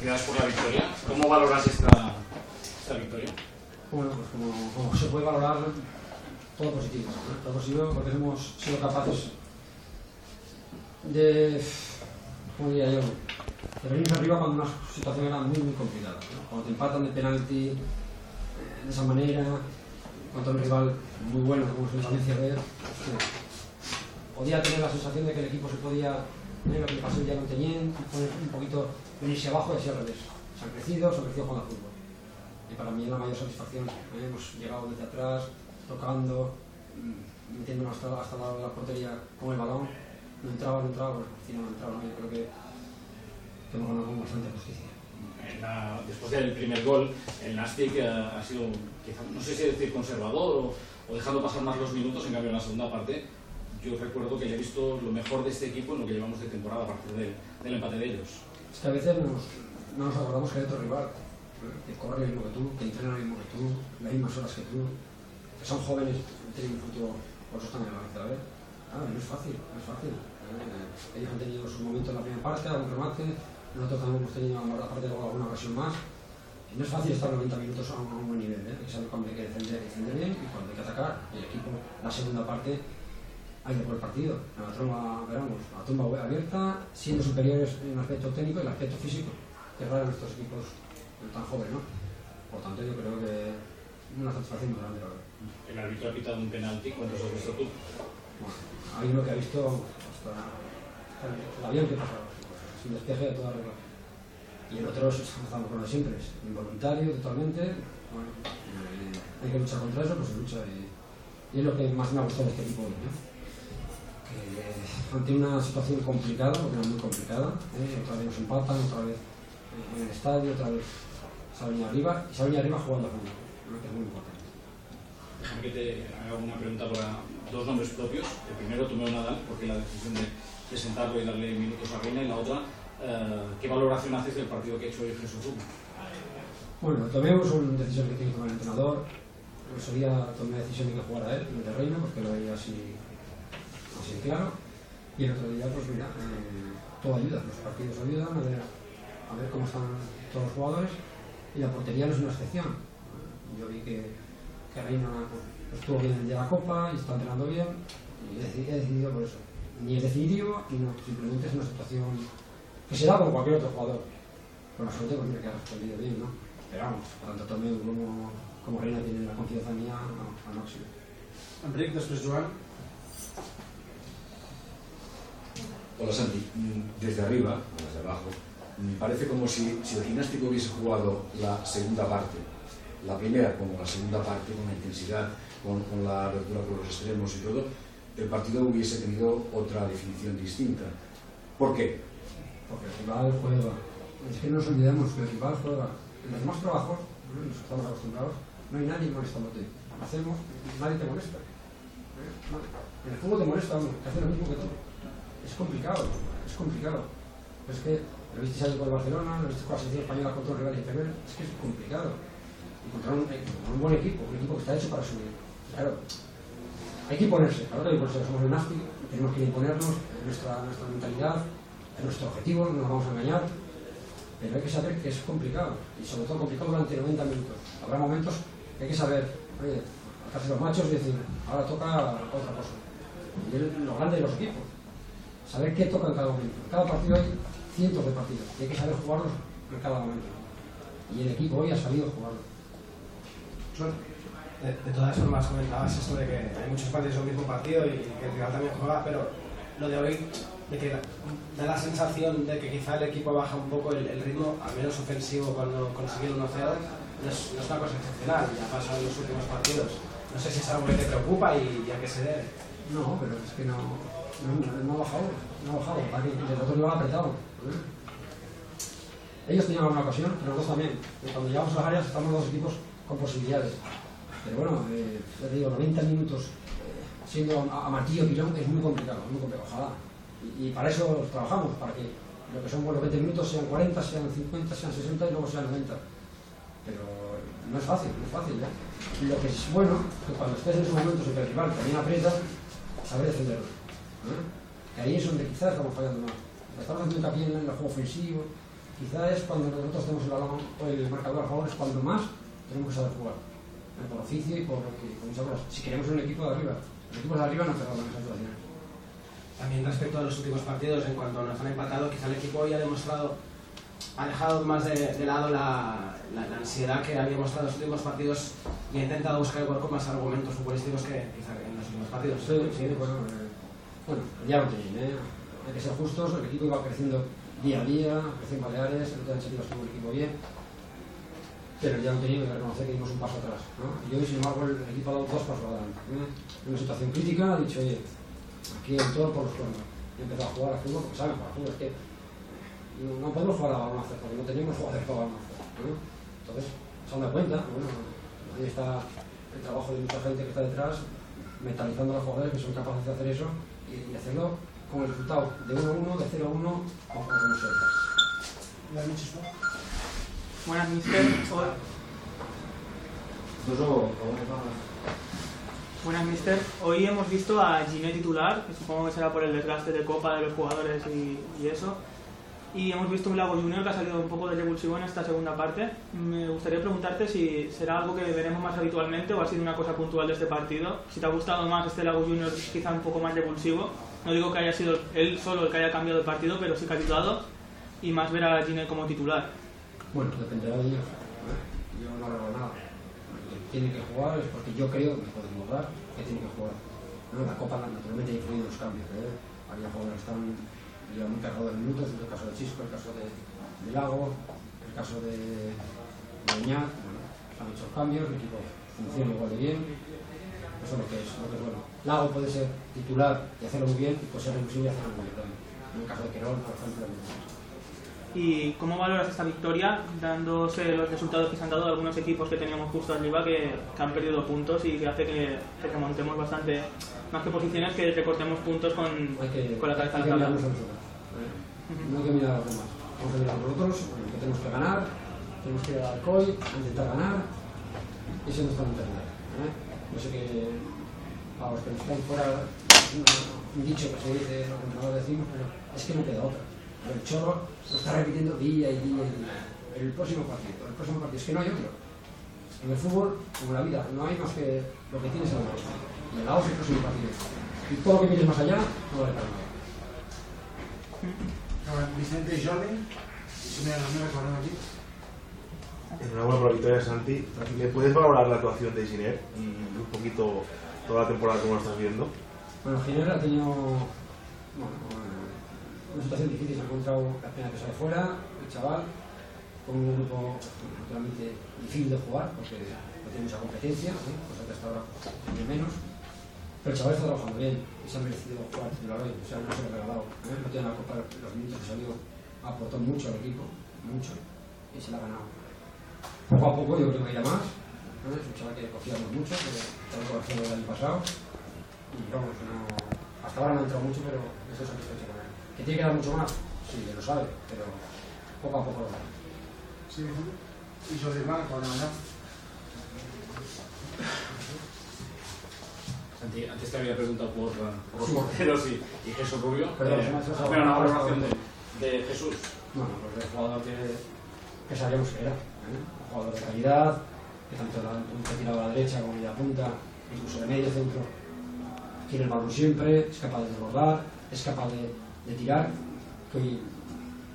felicidades por la victoria. ¿Cómo valoras esta victoria? Bueno, pues como se puede valorar, todo positivo, ¿no? Todo positivo porque hemos sido capaces de, ¿cómo diría yo?, de venirnos arriba cuando una situación era muy complicada, ¿no? Cuando te empatan de penalti de esa manera, contra un rival muy bueno como es el Valencia B, podía tener la sensación de que el equipo se podía, lo que pasó ya no tenían, un poquito venirse abajo y así al revés. Se han crecido con la fútbol. Y para mí es la mayor satisfacción. Hemos llegado desde atrás, tocando, metiéndonos hasta la portería con el balón. No entraba, bueno, al final no entraba. Yo creo que hemos ganado con bastante justicia. Después del primer gol, el Nastic ha sido, quizá, no sé si decir conservador o dejando pasar más los minutos. En cambio, en la segunda parte, yo recuerdo que ya he visto lo mejor de este equipo en lo que llevamos de temporada a partir del empate de ellos. Es que a veces no nos acordamos que hay otro rival, que corre lo mismo que tú, que entrena lo mismo que tú, las mismas horas que tú, que son jóvenes, que tienen un futuro, por eso están en la Valencia B. No es fácil, no es fácil. Ellos han tenido sus momentos en la primera parte, algún remate, nosotros también hemos tenido en la parte de alguna ocasión más. Y no es fácil estar 90 minutos a un buen nivel, hay que saber cuándo hay que defender bien y cuándo hay que atacar. El equipo, la segunda parte, hay que por el partido, a la tumba abierta, siendo superiores en el aspecto técnico y el aspecto físico, que es raro en estos equipos tan jóvenes, ¿no? Por tanto, yo creo que es una satisfacción muy grande, la verdad. El árbitro ha pitado un penalti, ¿cuántos has visto tú? Bueno, hay uno que ha visto hasta el avión que pasaba, sin despeje de toda regla. Y el otro estamos con lo de siempre, es involuntario totalmente. Bueno, hay que luchar contra eso, pues se lucha y es lo que más me ha gustado de este equipo hoy, ¿no? Ante una situación complicada, porque era muy complicada, otra vez nos empatan, otra vez en el estadio, otra vez se ha venido arriba y se ha venido arriba jugando a fútbol, que es muy importante. Déjame que te haga una pregunta para dos nombres propios. El primero, Tomeu Nadal, porque la decisión de sentarlo y darle minutos a Reina, y la otra, ¿qué valoración haces del partido que ha hecho hoy Jesús Rubio? Bueno, Tomeu es una decisión que tiene que tomar el entrenador. Ese día tomé la decisión de que jugara él, no de Reina, porque lo veía así claro, y el otro día, pues mira, todo ayuda, los partidos ayudan a ver cómo están todos los jugadores, y la portería no es una excepción. Yo vi que Reina pues, estuvo bien de la Copa y está entrenando bien, y he decidido por eso. Ni es definitivo, no, simplemente es una situación que se da con cualquier otro jugador. Con la suerte, pues mira que ha respondido bien, ¿no? Pero vamos, tanto Tomeu como Reina tienen la confianza mía al máximo. Enric, després Joan. Hola Santi, desde arriba, desde abajo, me parece como si el Gimnástico hubiese jugado la segunda parte, la primera como la segunda parte, con la intensidad, con la abertura por los extremos y todo, el partido hubiese tenido otra definición distinta. ¿Por qué? Porque el rival juega. Es que no nos olvidemos que el rival juega. En los demás trabajos, en los que estamos acostumbrados, no hay nadie molestándote. Hacemos, nadie te molesta. En el fútbol te molesta uno, que hace lo mismo que tú. Es complicado, es complicado. Pero es que lo viste ayer con el Barcelona, lo viste con la selección española contra un rival inferior, es que es complicado. Y contra un buen equipo, un equipo que está hecho para subir. Claro, hay que imponerse, claro que hay que imponerse, somos el Nastic, tenemos que imponernos nuestra mentalidad, nuestro objetivo, no nos vamos a engañar, pero hay que saber que es complicado, y sobre todo complicado durante 90 minutos. Habrá momentos que hay que saber, oye, hacerse los machos y decir, ahora toca otra cosa. Y es lo grande de los equipos. Saber qué toca en cada momento. En cada partido hay cientos de partidos y hay que saber jugarlos en cada momento. Y el equipo hoy ha sabido jugarlo. De todas formas, comentabas esto de que hay muchos partidos en un mismo partido y que el rival también juega, pero lo de hoy, de que da la sensación de que quizá el equipo baja un poco el ritmo, al menos ofensivo, cuando consigue el 1-0, no es una cosa excepcional, ya ha pasado en los últimos partidos. No sé si es algo que te preocupa y a qué se debe. No, pero es que no ha bajado, el otro rival ha apretado. Ellos tenían alguna ocasión, pero nosotros también. Cuando llegamos a las áreas estamos los dos equipos con posibilidades. Pero bueno, te digo, 90 minutos siendo a martillo pilón es muy complicado, ojalá. Y para eso trabajamos, para que lo que son los 20 minutos sean 40, sean 50, sean 60 y luego sean 90. Pero no es fácil, ¿eh? Lo que es bueno es que cuando estés en esos momentos en que el rival también aprieta, saber defenderlo. Que ahí es donde quizás estamos fallando más. Estamos haciendo hincapié en el juego ofensivo, quizá es cuando nosotros tenemos el balón o el marcador a favor, es cuando más tenemos que saber jugar, por oficio y por muchas cosas. Si queremos un equipo de arriba, los equipos de arriba no perdonan esas situaciones. También respecto a los últimos partidos, en cuanto nos han empatado, quizá el equipo hoy ha dejado más de lado la ansiedad que había mostrado en los últimos partidos y ha intentado buscar igual con más argumentos futbolísticos que quizá en los últimos partidos. Sí, bueno, ya lo tenéis, hay que ser justos, el equipo iba creciendo día a día, creció en Baleares, el otro día Chile estuvo el equipo bien, pero ya lo tenéis que reconocer que dimos un paso atrás, ¿no? Y hoy, sin embargo, el equipo ha dado 2 pasos adelante, ¿no? En una situación crítica ha dicho, oye, aquí en todo por los cuernos, y empezó a jugar a fútbol porque saben jugar a fútbol, es que no podemos jugar a baloncesto porque no tenemos jugadores para baloncesto, ¿no? Entonces se han dado cuenta, bueno, ahí está el trabajo de mucha gente que está detrás mentalizando a los jugadores que son capaces de hacer eso y hacerlo con el resultado de 1-1, de 0-1 o como sea. Buenas, mister. Buenas, mister. Hoy hemos visto a Giner titular, que supongo que será por el desgaste de Copa de los jugadores y eso. Y hemos visto un Lago Junior que ha salido un poco de revulsivo en esta segunda parte. Me gustaría preguntarte si será algo que veremos más habitualmente o ha sido una cosa puntual de este partido. Si te ha gustado más este Lago Junior quizá un poco más revulsivo. No digo que haya sido él solo el que haya cambiado el partido, pero sí que ha ayudado. Y más ver a Giner como titular. Bueno, dependerá de ellos. Yo no hago nada. Tiene que jugar es porque yo creo que podemos dar que tiene que jugar. ¿No? La Copa naturalmente ha influido en los cambios. Había jugadores que están muy cargados de minutos, en el caso de Chisco, el caso de Lago, el caso de Oñat, bueno, han hecho cambios, el equipo funciona igual de bien, eso es lo que es bueno. Lago puede ser titular y hacerlo muy bien, y puede ser revulsivo y hacerlo muy bien también. En el caso de Querol, por ejemplo. ¿Y cómo valoras esta victoria, dándose los resultados que se han dado de algunos equipos que teníamos justo arriba que han perdido puntos y que hace que remontemos bastante, más que posiciones, que recortemos puntos con la cabeza a la tabla? No hay que mirar a los demás, vamos a mirar a nosotros, que tenemos que ganar, tenemos que ir al COI, intentar ganar, y ese es nuestra mentalidad. Yo sé que para los que nos están fuera, un dicho que se dice, lo que nosotros decimos, pero es que no queda otra. El Chorro lo está repitiendo día y día y día. El próximo partido, es que no hay otro. En el fútbol, como en la vida, no hay más que lo que tienes en la mano. Y el lado es el próximo partido. Y todo lo que mires más allá, no vale para nada. Vicente y Jordi, si me recordaron aquí. Enhorabuena por la victoria, Santi. ¿Me puedes valorar la actuación de Giner y un poquito toda la temporada como lo estás viendo? Bueno, Giner ha tenido una situación difícil, se ha encontrado la pena que sale fuera, el chaval, con un grupo naturalmente difícil de jugar, porque no tiene mucha competencia, cosa que hasta ahora tiene menos, pero el chaval está trabajando bien y se ha merecido jugar titular hoy, o sea, no se lo ha regalado, no tiene la Copa, los minutos que salió, aportó mucho al equipo, mucho, y se la ha ganado. Poco a poco yo creo que irá más, es un chaval que confiamos mucho, que estaba conociendo el año pasado, y vamos, hasta ahora no ha entrado mucho, pero eso es satisfecho con él. ¿Que tiene que dar mucho más? Sí, lo sabe, pero poco a poco lo da. Sí, y Jordi Blanco, ¿no? Santi, antes te había preguntado por los porteros y Jesús Rubio. Perdón, pero una valoración de Jesús. Bueno, pues el jugador que sabíamos que era, un jugador de calidad, que tanto que tiraba a la derecha como a la punta, incluso de medio centro, tiene el balón siempre, es capaz de desbordar, es capaz de tirar, que hoy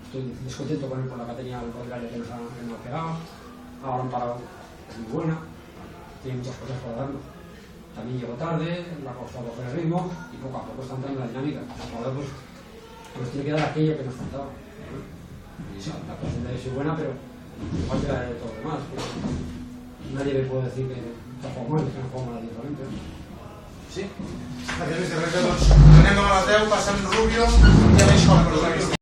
estoy descontento con él por la que tenía el gol que nos ha pegado, ahora han parado, es muy buena, tiene muchas cosas para darnos. También llegó tarde, le ha costado coger el ritmo y poco a poco está entrando en la dinámica. El jugador pues tiene que dar aquello que nos faltaba. Y sí, la actuación de él es buena, pero igual que la de todo lo demás. Nadie me puede decir que ha jugado mal, que no ha jugado mal diferente. Sí? Gràcies, Mr. Records. Anem a Mateu, passant Rubio i Aleix Cola.